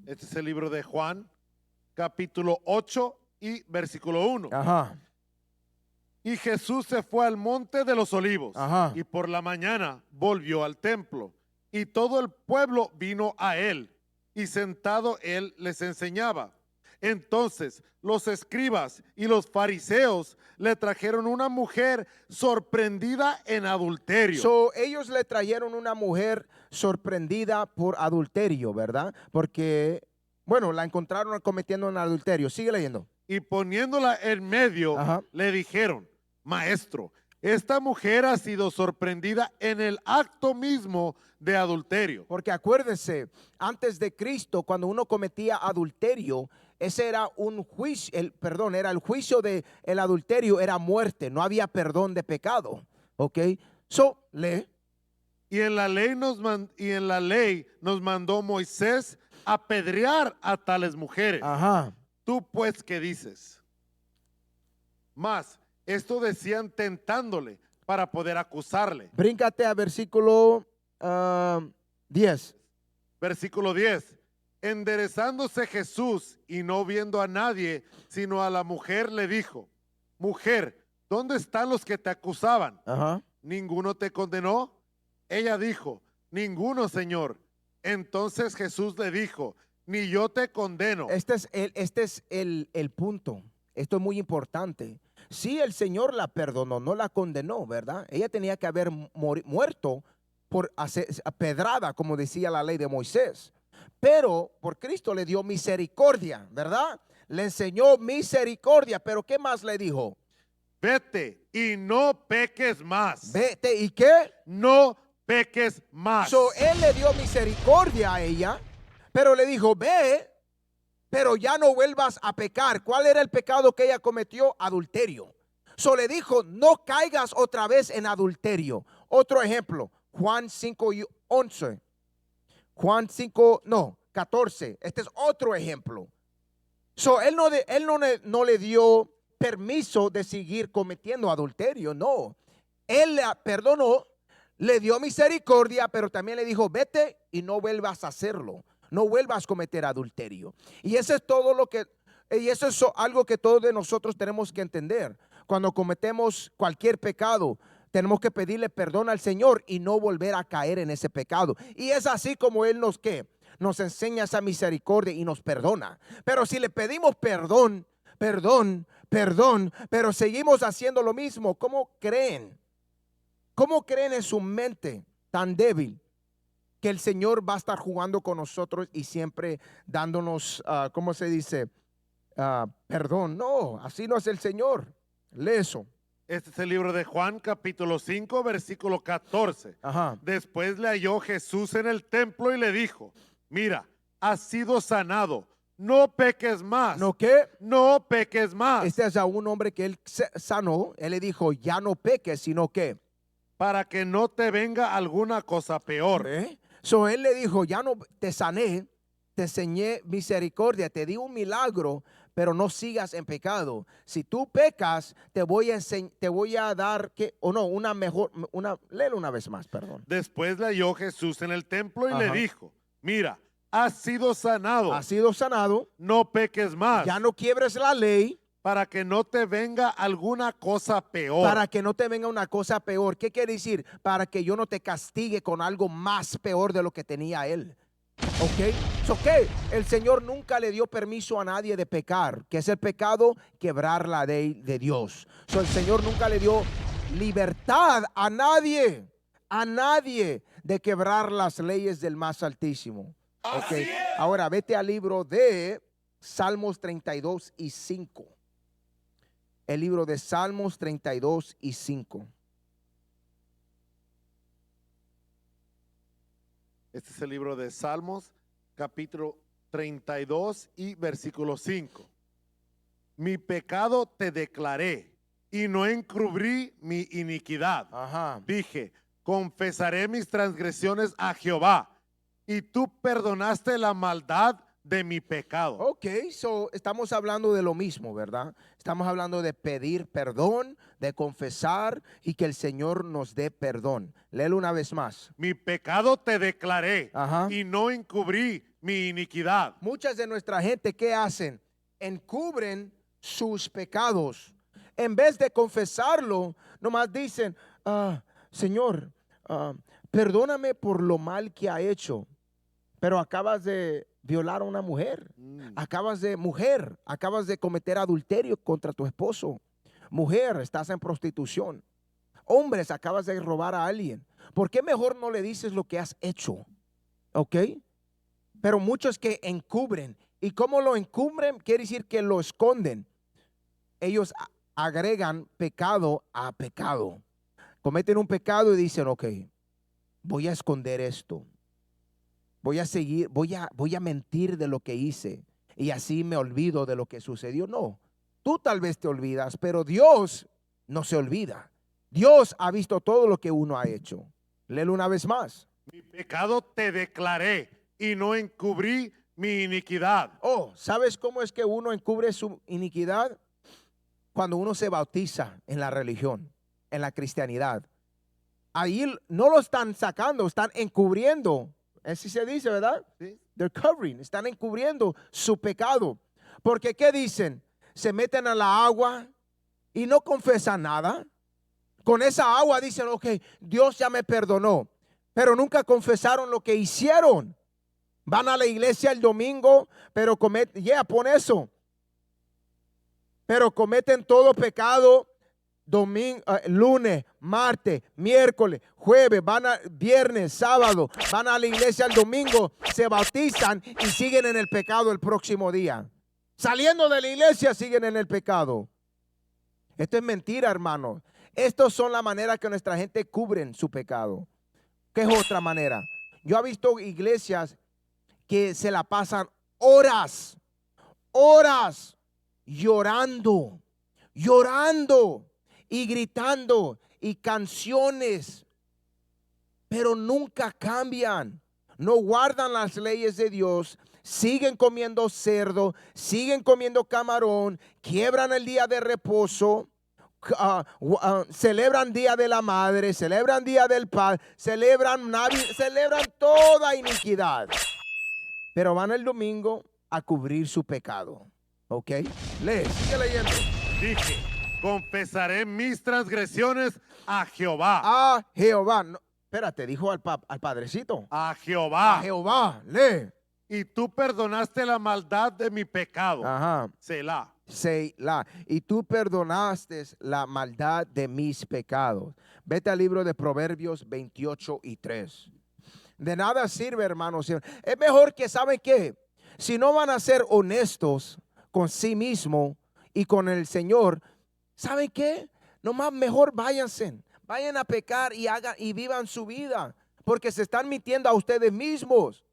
Este es el libro de Juan, capítulo 8 y versículo 1. Ajá. Y Jesús se fue al monte de los olivos, Ajá. y por la mañana volvió al templo, y todo el pueblo vino a él, y sentado él les enseñaba. Entonces los escribas y los fariseos le trajeron una mujer sorprendida en adulterio. So, ellos le trajeron una mujer sorprendida por adulterio, ¿verdad? Porque, bueno, la encontraron cometiendo un adulterio. Sigue leyendo. Y poniéndola en medio, Ajá. le dijeron, maestro, esta mujer ha sido sorprendida en el acto mismo de adulterio. Porque acuérdense, antes de Cristo, cuando uno cometía adulterio, ese era un juicio, era el juicio del adulterio, era muerte, no había perdón de pecado. ¿Ok? So, lee. Y en la ley nos mandó Moisés apedrear a tales mujeres. Ajá. Tú pues, ¿qué dices? Mas, esto decían tentándole para poder acusarle. Bríncate a versículo 10. Versículo 10. Enderezándose Jesús y no viendo a nadie, sino a la mujer, le dijo, mujer, ¿dónde están los que te acusaban? Ajá. ¿Ninguno te condenó? Ella dijo, ninguno, Señor. Entonces Jesús le dijo, ni yo te condeno. Este es el punto. Esto es muy importante. Sí, el Señor la perdonó, no la condenó, ¿verdad? Ella tenía que haber muerto por pedrada, como decía la ley de Moisés. Pero por Cristo le dio misericordia, ¿verdad? Le enseñó misericordia, pero ¿qué más le dijo? Vete y no peques más. Vete, ¿y qué? No peques más. So, él le dio misericordia a ella, pero le dijo, ve, pero ya no vuelvas a pecar. ¿Cuál era el pecado que ella cometió? Adulterio. So, le dijo, no caigas otra vez en adulterio. Otro ejemplo, Juan 5:11. Juan 14. Este es otro ejemplo. So, él no le dio permiso de seguir cometiendo adulterio, no. Él la perdonó, le dio misericordia, pero también le dijo, vete y no vuelvas a hacerlo. No vuelvas a cometer adulterio. Y eso es todo y eso es algo que todos de nosotros tenemos que entender. cuando cometemos cualquier pecado, tenemos que pedirle perdón al Señor y no volver a caer en ese pecado. Y es así como Él nos enseña esa misericordia y nos perdona. Pero si le pedimos perdón, pero seguimos haciendo lo mismo, ¿cómo creen? ¿Cómo creen en su mente tan débil que el Señor va a estar jugando con nosotros y siempre dándonos, ¿cómo se dice? Perdón. No, así no es el Señor. Lee eso. Este es el libro de Juan, capítulo 5, versículo 14. Ajá. Después le halló Jesús en el templo y le dijo, mira, has sido sanado, no peques más. ¿No qué? No peques más. Este es a un hombre que él sanó. Él le dijo, ya no peques, sino que. Para que no te venga alguna cosa peor. So él le dijo, ya no te sané, te enseñé misericordia, te di un milagro, pero no sigas en pecado. Si tú pecas, te voy a dar léelo una vez más, perdón. Después le halló Jesús en el templo y Ajá. le dijo, mira, has sido sanado, Has sido sanado, no peques más. ya no quiebres la ley, Para que no te venga alguna cosa peor. para que no te venga una cosa peor. ¿Qué quiere decir? Para que yo no te castigue con algo más peor de lo que tenía él. ¿Ok? So, ¿qué? El Señor nunca le dio permiso a nadie de pecar. ¿Qué es el pecado? Quebrar la ley de Dios. So, el Señor nunca le dio libertad a nadie de quebrar las leyes del más altísimo. ¿Ok? Ahora vete al libro de Salmos 32 y 5. El libro de Salmos 32 y 5. Este es el libro de Salmos, capítulo 32 y versículo 5. Mi pecado te declaré y no encubrí mi iniquidad. Ajá. Dije, confesaré mis transgresiones a Jehová y tú perdonaste la maldad de mi pecado. Ok, so estamos hablando de lo mismo, ¿verdad? Estamos hablando de pedir perdón, de confesar y que el Señor nos dé perdón. Léelo una vez más. Mi pecado te declaré Ajá. y no encubrí mi iniquidad. Muchas de nuestra gente, ¿qué hacen? Encubren sus pecados. En vez de confesarlo, nomás dicen, Señor, perdóname por lo mal que ha hecho. Pero acabas de violar a una mujer. Acabas de cometer adulterio contra tu esposo. Mujer, estás en prostitución. Hombres, acabas de robar a alguien. ¿Por qué mejor no le dices lo que has hecho? ¿Ok? Pero muchos que encubren. ¿Y cómo lo encubren? Quiere decir que lo esconden. Ellos agregan pecado a pecado. Cometen un pecado y dicen, ok, voy a esconder esto. Voy a mentir de lo que hice y así me olvido de lo que sucedió. No, tú tal vez te olvidas, pero Dios no se olvida. Dios ha visto todo lo que uno ha hecho. Léelo una vez más. Mi pecado te declaré y no encubrí mi iniquidad. Oh, ¿sabes cómo es que uno encubre su iniquidad? Cuando uno se bautiza en la religión, en la cristianidad. Ahí no lo están sacando, están encubriendo. Así se dice, ¿verdad? Sí. They're covering, están encubriendo su pecado. Porque ¿qué dicen? Se meten a la agua y no confesan nada. Con esa agua dicen, ok, Dios ya me perdonó. Pero nunca confesaron lo que hicieron. Van a la iglesia el domingo, pero pon eso. Pero cometen todo pecado. Lunes, martes, miércoles, jueves, viernes, sábado, van a la iglesia el domingo, se bautizan y siguen en el pecado el próximo día. Saliendo de la iglesia siguen en el pecado. Esto es mentira, hermano. Estas son la manera que nuestra gente cubren su pecado. ¿Qué es otra manera? Yo he visto iglesias que se la pasan horas llorando y gritando y canciones, pero nunca cambian, no guardan las leyes de Dios, siguen comiendo cerdo, siguen comiendo camarón, quiebran el día de reposo, celebran día de la madre, celebran día del padre, celebran toda iniquidad, pero van el domingo a cubrir su pecado. ¿Ok? Sigue leyendo. Dije, confesaré mis transgresiones a Jehová. A Jehová. No, espérate, dijo al padrecito. A A Jehová. Jehová. Lee. Y tú perdonaste la maldad de mi pecado. Ajá. Selah. Selah. Y tú perdonaste la maldad de mis pecados. Vete al libro de Proverbios 28:3. De nada sirve, hermanos. Es mejor que, ¿saben qué? Si no van a ser honestos con sí mismo y con el Señor, ¿saben qué? Nomás mejor váyanse. Vayan a pecar y hagan y vivan su vida. Porque se están mintiendo a ustedes mismos.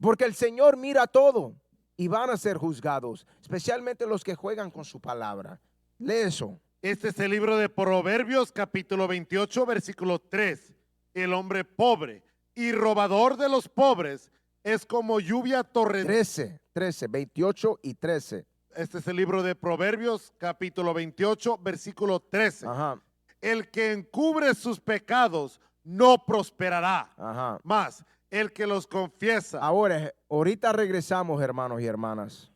Porque el Señor mira todo. Y van a ser juzgados, especialmente los que juegan con su palabra. Lee eso. Este es el libro de Proverbios, capítulo 28, versículo 3. El hombre pobre y robador de los pobres es como lluvia torrencial. 13, 28 y 13. Este es el libro de Proverbios, capítulo 28, versículo 13. Ajá, El que encubre sus pecados no prosperará. ajá. Más, el que los confiesa. Ahora, ahorita regresamos, hermanos y hermanas.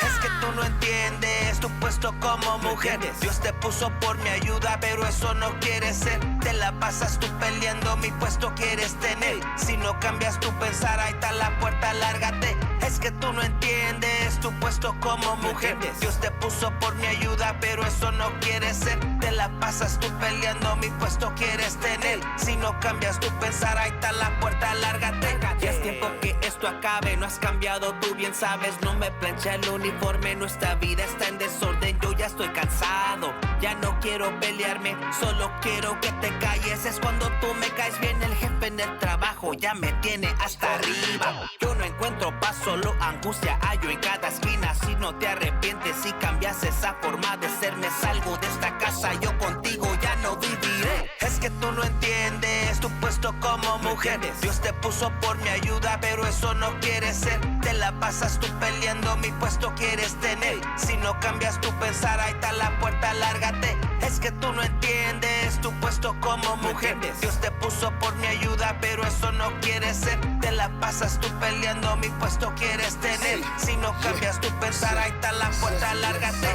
Es que tú no entiendes tu puesto como mujer. Dios te puso por mi ayuda, pero eso no quiere ser. Te la pasas tú peleando, mi puesto quieres tener. Si no cambias tu pensar, ahí está la puerta, lárgate. Es que tú no entiendes tu puesto como mujer. Dios te puso por mi ayuda, pero eso no quiere ser. Te la pasas tú peleando, mi puesto quieres tener. Si no cambias tu pensar, ahí está la puerta, lárgate. Ya es tiempo que esto acabe, no has cambiado, tú bien sabes. No me plancha el uniforme, nuestra vida está en desorden. Yo ya estoy cansado, ya no quiero pelearme, solo quiero que te calles. Es cuando tú me caes bien, el jefe en el trabajo ya me tiene hasta arriba. Yo no encuentro paz, solo angustia hallo en cada esquina. Si no te arrepientes y cambias esa forma de ser, me salgo de esta casa, yo contigo ya no viviré. Es que tú no entiendes tu puesto como mujer. Dios te puso por mi ayuda, pero eso no quiere ser. Te la pasas tú peleando, mi puesto quieres tener. Si no cambias tu pensar, ahí está la puerta, lárgate. Es que tú no entiendes tu puesto como mujer. Dios te puso por mi ayuda, pero eso no quiere ser. Te la pasas tú peleando, mi puesto quieres tener. Si no cambias tu pensar, ahí está la puerta, lárgate.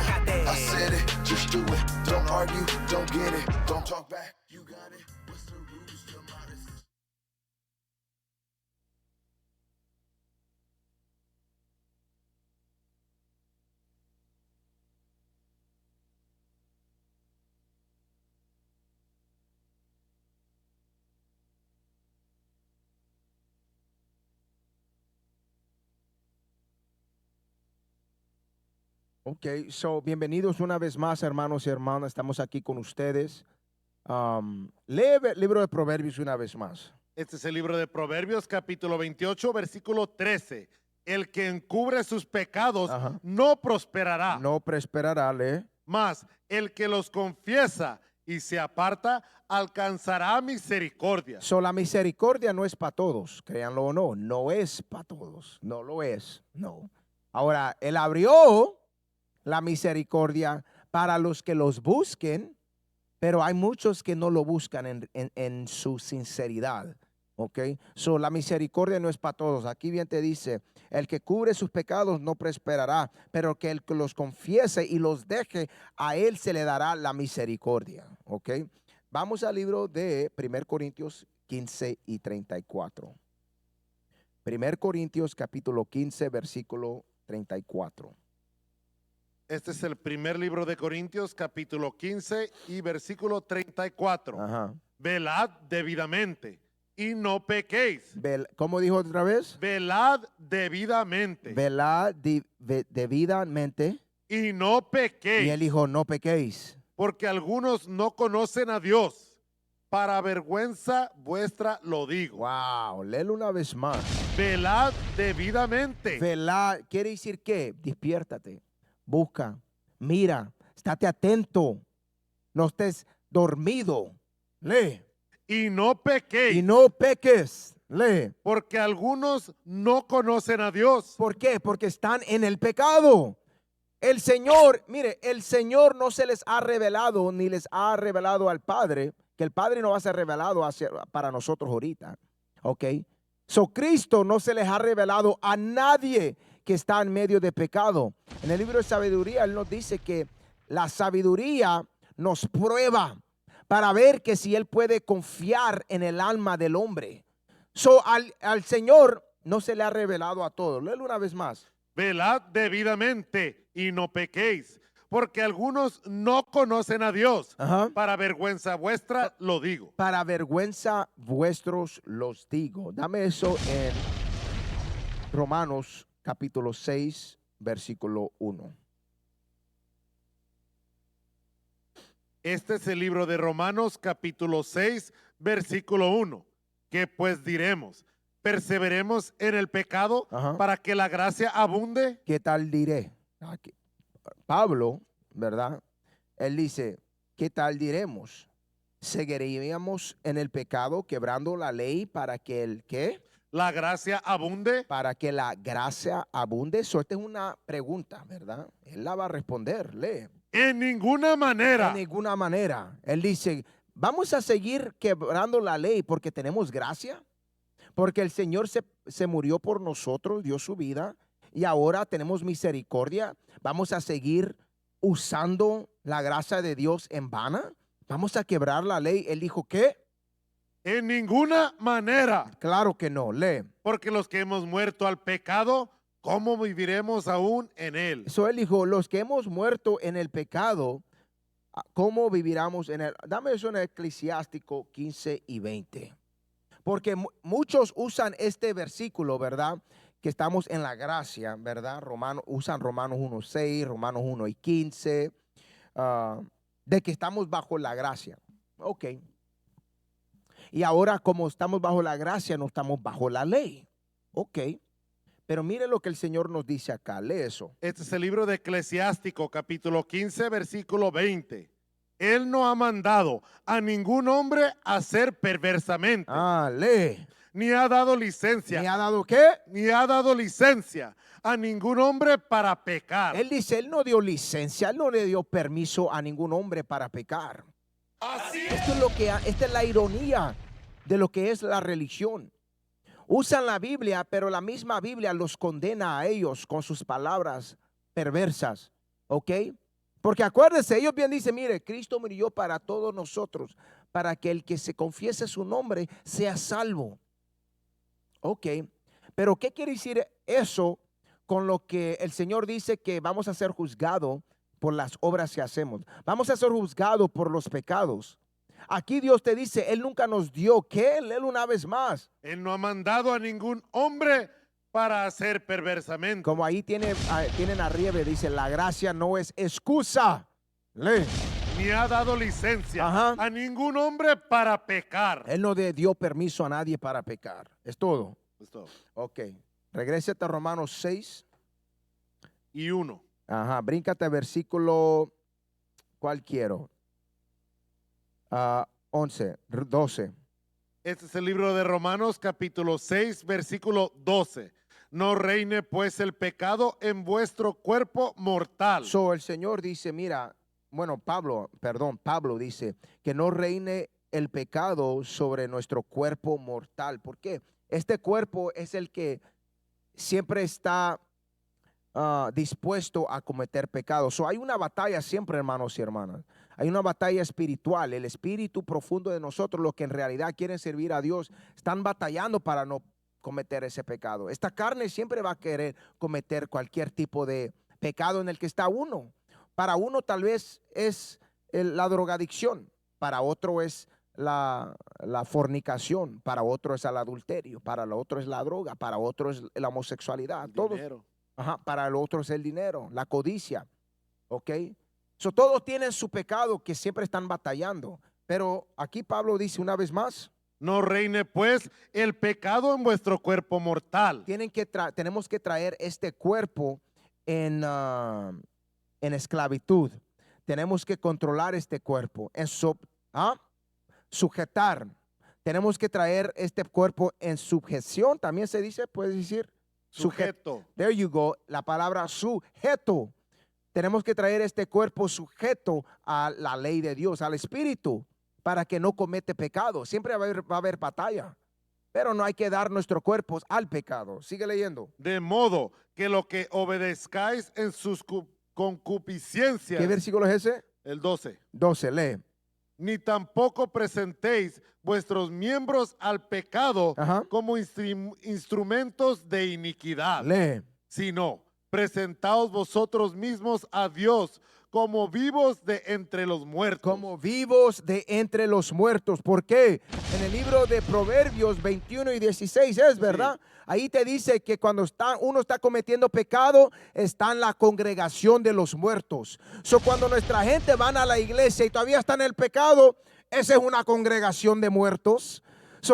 I said it, just do it. Don't argue, don't get it. Don't talk back. You got it. What's the rules to modesty? Ok, so bienvenidos una vez más, hermanos y hermanas. Estamos aquí con ustedes. Lee el libro de Proverbios una vez más. Este es el libro de Proverbios, capítulo 28, versículo 13. El que encubre sus pecados Ajá. no prosperará. No prosperará, lee. Mas el que los confiesa y se aparta alcanzará misericordia. So, la misericordia no es para todos, créanlo o no. No es para todos. No lo es. No. Ahora, Él abrió la misericordia para los que los busquen, pero hay muchos que no lo buscan en su sinceridad. ¿Ok? So, la misericordia no es para todos. Aquí bien te dice, el que cubre sus pecados no prosperará, pero que el que los confiese y los deje, a él se le dará la misericordia. ¿Ok? Vamos al libro de 1 Corintios 15 y 34. 1 Corintios capítulo 15, versículo 34. Este es el primer libro de Corintios, capítulo 15 y versículo 34. Ajá. Velad debidamente y no pequéis. ¿Cómo dijo otra vez? Velad debidamente Velad debidamente. y no Y pequéis. él dijo, no pequéis. Porque algunos no conocen a Dios. Para vergüenza vuestra lo digo. Wow, léelo una vez más. Velad debidamente. Velad, quiere decir que despiértate, busca, mira, estate atento, no estés dormido. Lee. Y no pequéis. Y no peques. Lee. Porque algunos no conocen a Dios. ¿Por qué? Porque están en el pecado. El Señor, mire, el Señor no se les ha revelado ni les ha revelado al Padre, que el Padre no va a ser revelado para nosotros ahorita. ¿Ok? So Cristo no se les ha revelado a nadie que está en medio de pecado. En el libro de sabiduría, Él nos dice que la sabiduría nos prueba para ver que si Él puede confiar en el alma del hombre. So al Señor no se le ha revelado a todos. Léelo una vez más. Velad debidamente y no pequéis, porque algunos no conocen a Dios. Ajá. Para vergüenza vuestra lo digo. Para vergüenza vuestros los digo. Dame eso en Romanos capítulo 6, versículo 1. Este es el libro de Romanos capítulo 6, versículo 1. ¿Qué pues diremos? ¿Perseveremos en el pecado Ajá. para que la gracia abunde? ¿Qué tal diré? Aquí, Pablo, ¿verdad? Él dice, ¿qué tal diremos? ¿Seguiríamos en el pecado quebrando la ley para que el qué? ¿La gracia abunde? Para que la gracia abunde. Eso esta es una pregunta, ¿verdad? Él la va a responder, lee. En ninguna manera. De ninguna manera. Él dice, vamos a seguir quebrando la ley porque tenemos gracia. Porque el Señor se murió por nosotros, dio su vida y ahora tenemos misericordia. Vamos a seguir usando la gracia de Dios en vana. Vamos a quebrar la ley. Él dijo, ¿qué? En ninguna manera. Claro que no, lee. Porque los que hemos muerto al pecado, ¿cómo viviremos aún en él? Eso él dijo, los que hemos muerto en el pecado, ¿cómo viviremos en él? Dame eso en Eclesiástico 15 y 20. Porque muchos usan este versículo, ¿verdad? Que estamos en la gracia, ¿verdad? Usan Romanos 1:6, Romanos 1:15, de que estamos bajo la gracia. Ok. Y ahora como estamos bajo la gracia, no estamos bajo la ley. Ok. Pero mire lo que el Señor nos dice acá. Lee eso. Este es el libro de Eclesiástico, capítulo 15, versículo 20. Él no ha mandado a ningún hombre a hacer perversamente, Lee. ni ha dado licencia, ¿Me ha dado qué? ni ha dado licencia a ningún hombre para pecar. Él dice, él no dio licencia, él no le dio permiso a ningún hombre para pecar. Así Esta es la ironía de lo que es la religión. Usan la Biblia, pero la misma Biblia los condena a ellos con sus palabras perversas. ¿Ok? Porque acuérdense, ellos bien dicen, mire, Cristo murió para todos nosotros, para que el que se confiese su nombre sea salvo. Ok, pero ¿qué quiere decir eso con lo que el Señor dice que vamos a ser juzgados por las obras que hacemos? Vamos a ser juzgados por los pecados. Aquí Dios te dice, Él nunca nos dio, ¿qué? Léelo una vez más. Él no ha mandado a ningún hombre para hacer perversamente. Como ahí tienen arriba, dice, la gracia no es excusa. Lee. Ni ha dado licencia Ajá. a ningún hombre para pecar. Él no le dio permiso a nadie para pecar. Es todo. Es todo. Ok. Regrésate a Romanos 6. Y 1. Ajá. Bríncate versículo. ¿Cuál quiero? 11, 12. Este es el libro de Romanos, capítulo 6, versículo 12. No reine pues el pecado en vuestro cuerpo mortal. So el Señor dice, mira, Pablo dice que no reine el pecado sobre nuestro cuerpo mortal. ¿Por qué? Este cuerpo es el que siempre está dispuesto a cometer pecado. So hay una batalla siempre, hermanos y hermanas. Hay una batalla espiritual. El espíritu profundo de nosotros, los que en realidad quieren servir a Dios, están batallando para no cometer ese pecado. Esta carne siempre va a querer cometer cualquier tipo de pecado en el que está uno. Para uno tal vez es la drogadicción, para otro es la fornicación, para otro es el adulterio, para el otro es la droga, para otro es la homosexualidad. Todos, para el otro es el dinero, la codicia. ¿Ok? So, todos tienen su pecado que siempre están batallando. Pero aquí Pablo dice una vez más, no reine pues el pecado en vuestro cuerpo mortal. Tenemos que traer este cuerpo en esclavitud. Tenemos que controlar este cuerpo, sujetar. Tenemos que traer este cuerpo en sujeción. También se dice, puedes decir, Sujeto. There you go. La palabra sujeto. Tenemos que traer este cuerpo sujeto a la ley de Dios, al Espíritu, para que no comete pecado. Siempre va a haber batalla, pero no hay que dar nuestros cuerpos al pecado. Sigue leyendo. De modo que lo que obedezcáis en sus concupiscencias. ¿Qué versículo es ese? El 12. 12, lee. Ni tampoco presentéis vuestros miembros al pecado Ajá. como instrumentos de iniquidad, Lee. sino presentaos vosotros mismos a Dios como vivos de entre los muertos. Como vivos de entre los muertos. ¿Por qué? En el libro de Proverbios 21 y 16 es, ¿verdad? Ahí te dice que cuando uno está cometiendo pecado, está en la congregación de los muertos. Cuando nuestra gente van a la iglesia y todavía está en el pecado, esa es una congregación de muertos.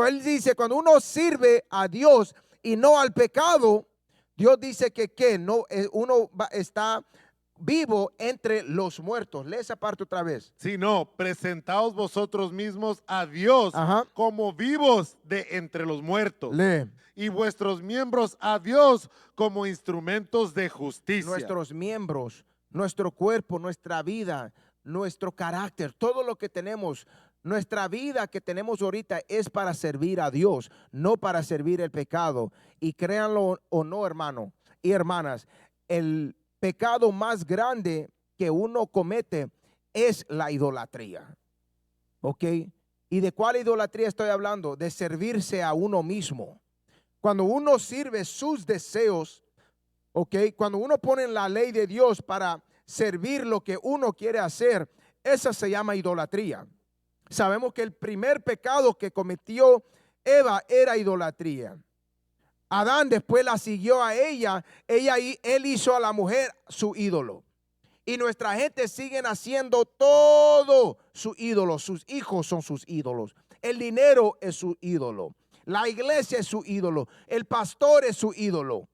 Él dice, cuando uno sirve a Dios y no al pecado, Dios dice que no, está vivo entre los muertos. Lee esa parte otra vez. Sino presentaos vosotros mismos a Dios Ajá. como vivos de entre los muertos. Lee. Y vuestros miembros a Dios como instrumentos de justicia. Nuestros miembros, nuestro cuerpo, nuestra vida, nuestro carácter, todo lo que tenemos, nuestra vida que tenemos ahorita es para servir a Dios, no para servir el pecado. Y créanlo o no, hermano y hermanas, el pecado más grande que uno comete es la idolatría. ¿Ok? ¿Y de cuál idolatría estoy hablando? De servirse a uno mismo. Cuando uno sirve sus deseos, ¿ok? Cuando uno pone en la ley de Dios para servir lo que uno quiere hacer, esa se llama idolatría. Sabemos que el primer pecado que cometió Eva era idolatría. Adán después la siguió a ella y él hizo a la mujer su ídolo. Y nuestra gente sigue haciendo todo su ídolo. Sus hijos son sus ídolos. El dinero es su ídolo. La iglesia es su ídolo. El pastor es su ídolo.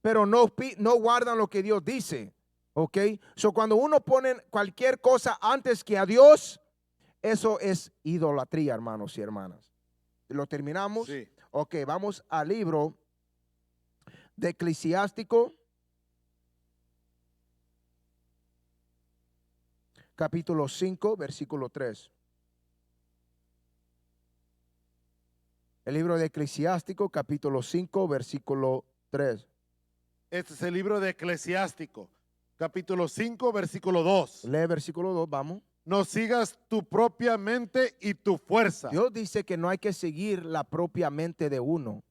Pero no guardan lo que Dios dice. ¿Ok? Cuando uno pone cualquier cosa antes que a Dios, eso es idolatría, hermanos y hermanas. ¿Lo terminamos? Sí. Ok, vamos al libro de Eclesiástico, capítulo 5, versículo 3. El libro de Eclesiástico, capítulo 5, versículo 3. Este es el libro de Eclesiástico, capítulo 5, versículo 2. Lee versículo 2, vamos. No sigas tu propia mente y tu fuerza. Dios dice que no hay que seguir la propia mente de uno.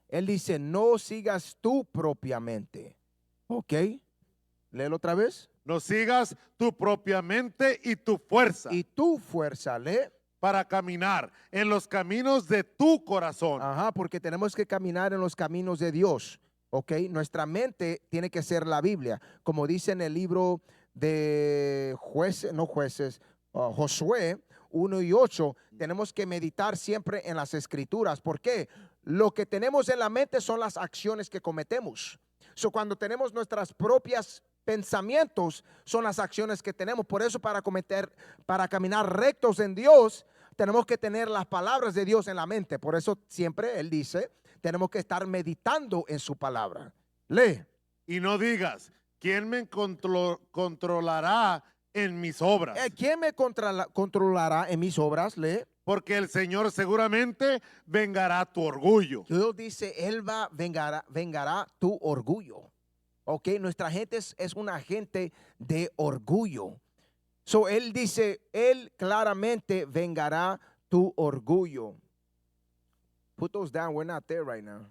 Él dice, no sigas tu propia mente. ¿Ok? Léelo otra vez. No sigas tu propia mente y tu fuerza Y tu fuerza, lee. para caminar en los caminos de tu corazón. Ajá, porque tenemos que caminar en los caminos de Dios. ¿Ok? Nuestra mente tiene que ser la Biblia. Como dice en el libro de Josué 1 y 8, tenemos que meditar siempre en las escrituras. ¿Por qué? Lo que tenemos en la mente son las acciones que cometemos. Cuando tenemos nuestras propias pensamientos, son las acciones que tenemos. Por eso para caminar rectos en Dios, tenemos que tener las palabras de Dios en la mente. Por eso siempre Él dice, tenemos que estar meditando en su palabra. Lee. Y no digas, ¿quién me controlará en mis obras? ¿Quién me controlará en mis obras? Lee. Porque el Señor seguramente vengará tu orgullo. Dios dice, Él vengará tu orgullo. Ok, nuestra gente es una gente de orgullo. Él dice, Él claramente vengará tu orgullo. Put those down, we're not there right now.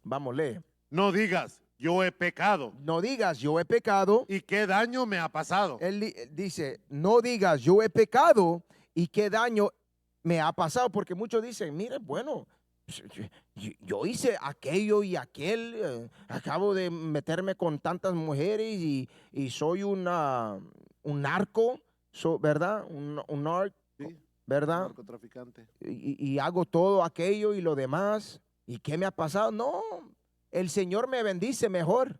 Vamos, lee. No digas, yo he pecado. No digas, yo he pecado. ¿Y qué daño me ha pasado? Él dice, no digas, yo he pecado y qué daño me ha pasado. Porque muchos dicen, mire, bueno, yo hice aquello y aquel, acabo de meterme con tantas mujeres y soy un narco, ¿verdad? Un narco, Sí, ¿verdad? narcotraficante. Y hago todo aquello y lo demás. ¿Y qué me ha pasado? No, el Señor me bendice mejor.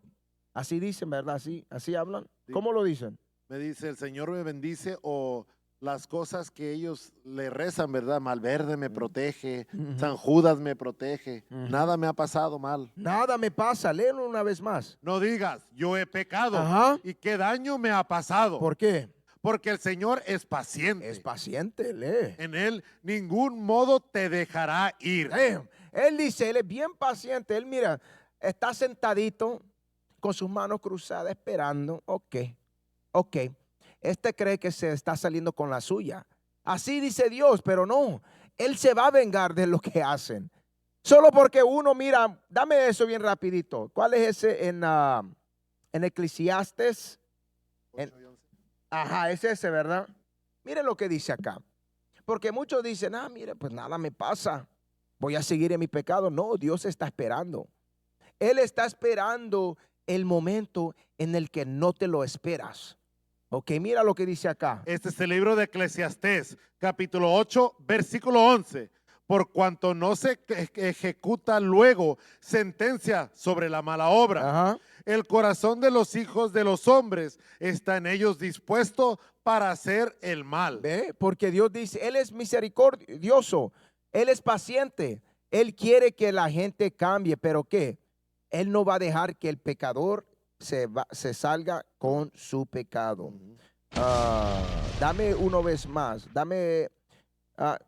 Así dicen, ¿verdad? Así hablan. Sí. ¿Cómo lo dicen? Me dice, el Señor me bendice o las cosas que ellos le rezan, ¿verdad? Malverde me protege, Ujú. San Judas me protege, Ujú. nada me ha pasado mal. Nada me pasa. Léelo una vez más. No digas, yo he pecado Ajá. y qué daño me ha pasado. ¿Por qué? Porque el Señor es paciente. Es paciente, lee. En Él ningún modo te dejará ir. Él dice, él es bien paciente. Él mira, está sentadito con sus manos cruzadas esperando. Ok. Este cree que se está saliendo con la suya. Así dice Dios, pero no. Él se va a vengar de lo que hacen. Solo porque uno, mira, dame eso bien rapidito. ¿Cuál es ese en Eclesiastes? En- Ajá, es ese, ¿verdad? Miren lo que dice acá. Porque muchos dicen, mire, pues nada me pasa. Voy a seguir en mi pecado. No, Dios está esperando. Él está esperando el momento en el que no te lo esperas. Ok, mira lo que dice acá. Este es el libro de Eclesiastés, capítulo 8, versículo 11. Por cuanto no se ejecuta luego sentencia sobre la mala obra. Ajá. El corazón de los hijos de los hombres está en ellos dispuesto para hacer el mal. ¿Ve? Porque Dios dice, Él es misericordioso, Él es paciente, Él quiere que la gente cambie, pero ¿qué? Él no va a dejar que el pecador se salga con su pecado. Dame una vez más,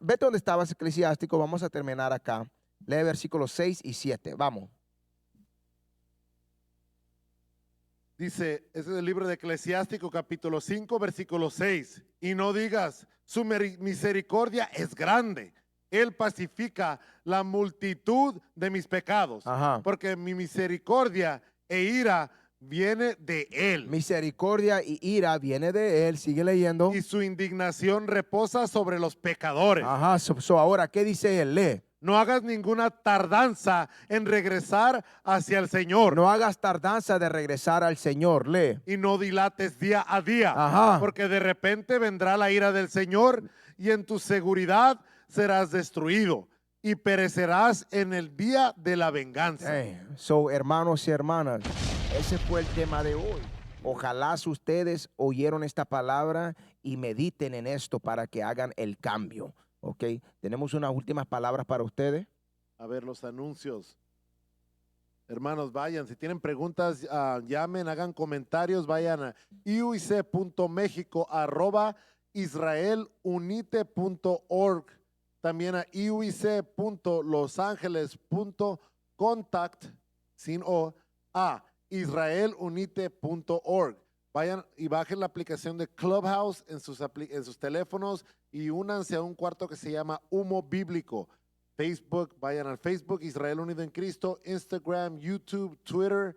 vete donde estabas, Eclesiástico, vamos a terminar acá. Lee versículos 6 y 7, vamos. Dice, ese es el libro de Eclesiástico, capítulo 5, versículo 6. Y no digas, su misericordia es grande. Él pacifica la multitud de mis pecados. Ajá. Porque mi misericordia e ira viene de Él. Misericordia y ira viene de Él, sigue leyendo. Y su indignación reposa sobre los pecadores. Ajá, ahora, ¿qué dice Él? Lee. No hagas ninguna tardanza en regresar hacia el Señor. No hagas tardanza de regresar al Señor, lee. Y no dilates día a día. Ajá. Porque de repente vendrá la ira del Señor y en tu seguridad serás destruido y perecerás en el día de la venganza. Hermanos y hermanas, ese fue el tema de hoy. Ojalá ustedes oyeron esta palabra y mediten en esto para que hagan el cambio. Ok, tenemos unas últimas palabras para ustedes. A ver los anuncios. Hermanos, vayan, si tienen preguntas, llamen, hagan comentarios, vayan a iuic.mexico@israelunite.org, también a iuic.losangeles.contact, sin o, a israelunite.org. Vayan y bajen la aplicación de Clubhouse en sus teléfonos y únanse a un cuarto que se llama Humo Bíblico. Facebook, vayan al Facebook, Israel Unido en Cristo, Instagram, YouTube, Twitter.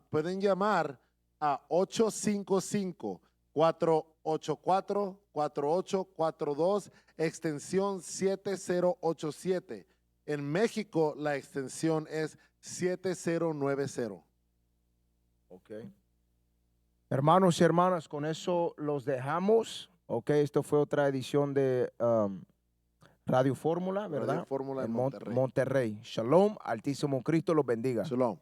Pueden llamar a 855-484-4842, extensión 7087. En México, la extensión es 7090. Ok. Hermanos y hermanas, con eso los dejamos. Ok, esto fue otra edición de Radio Fórmula, ¿verdad? Radio Fórmula de En Monterrey. Monterrey. Shalom, Altísimo Cristo los bendiga. Shalom.